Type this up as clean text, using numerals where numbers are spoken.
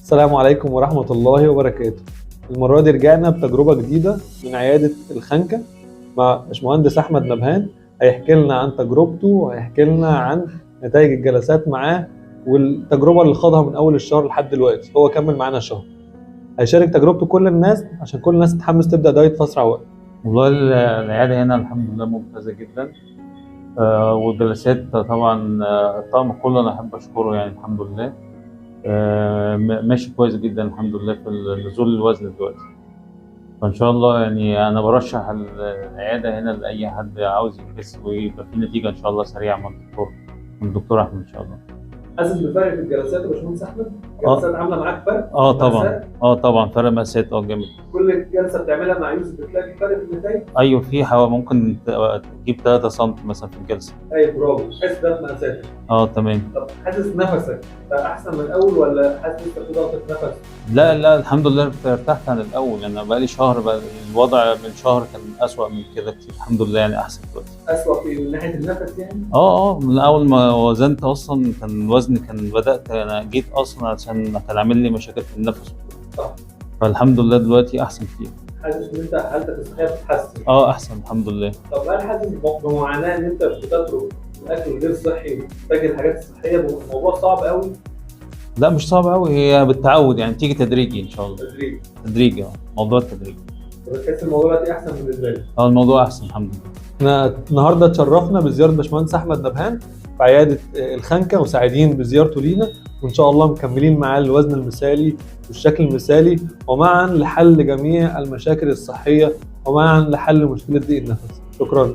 السلام عليكم ورحمة الله وبركاته. المرة دي رجعنا بتجربة جديدة من عيادة الخنكة مع باشمهندس أحمد نبهان. هيحكي لنا عن تجربته وهيحكي لنا عن نتائج الجلسات معاه والتجربة اللي خاضها من أول الشهر لحد دلوقتي. هو كمل معانا شهر، هيشارك تجربته كل الناس عشان كل الناس تتحمس تبدأ دايت في أسرع وقت. والله العيادة هنا الحمد لله ممتازة جدا. والجلسات طبعا الطاقم كله أنا أحب أشكره يعني الحمد لله. ماشي كويس جدا الحمد لله في نزول الوزن دلوقتي. فإن شاء الله يعني أنا برشح العيادة هنا لأي حد عاوز يخس ويبقى في نتيجة إن شاء الله سريعة من الدكتور أحمد إن شاء الله. حاسس بفرق في الجلسات يا باشمهندس أحمد؟ الجلسات عاملة معاك فرق؟ طبعا فرق مقاسات جامد. كل جلسة بتعملها مع يوسف بتلاقي فرق في النتائج؟ أيوه في ممكن تجيب 3 سم مثلا في الجلسة. أيوه برافو، تحس ده في مقاساتك. تمام. طب حاسس نفسك بقى أحسن من الأول ولا حاسس لسه في ضغطة نفس؟ لا الحمد لله ارتحت عن الأول. أنا بقالي شهر بقى الوضع من شهر كان أسوأ من كده كتير. الحمد لله يعني أحسن دلوقتي. أسوأ في من ناحية النفس يعني؟ من أول ما وزنت أصلا كان وزني بدأت أنا جيت أصلا عشان كان عامل لي مشاكل في النفس. صح. فالحمد لله دلوقتي أحسن كتير. حاسس إن أنت حالتك الصحية بتتحسن؟ أحسن الحمد لله. طب هل حاسس بمعاناة إن أنت بتترك الأكل الغير صحي وتتجه الحاجات الصحية؟ الموضوع صعب قوي؟ لا مش صعب قوي، هي بالتعود يعني تيجي تدريجي إن شاء الله. تدريجي موضوع التدريج. بتحس الموضوع دلوقتي أحسن بالنسبة لك؟ الموضوع أحسن الحمد لله. احنا النهارده اتشرفنا بزيارة باشمهندس أحمد نبهان في عيادة الخنكة وسعيدين بزيارته لينا، وإن شاء الله مكملين معاه الوزن المثالي والشكل المثالي ومعا لحل جميع المشاكل الصحية ومعا لحل مشكلة ضيق النفس. شكرا.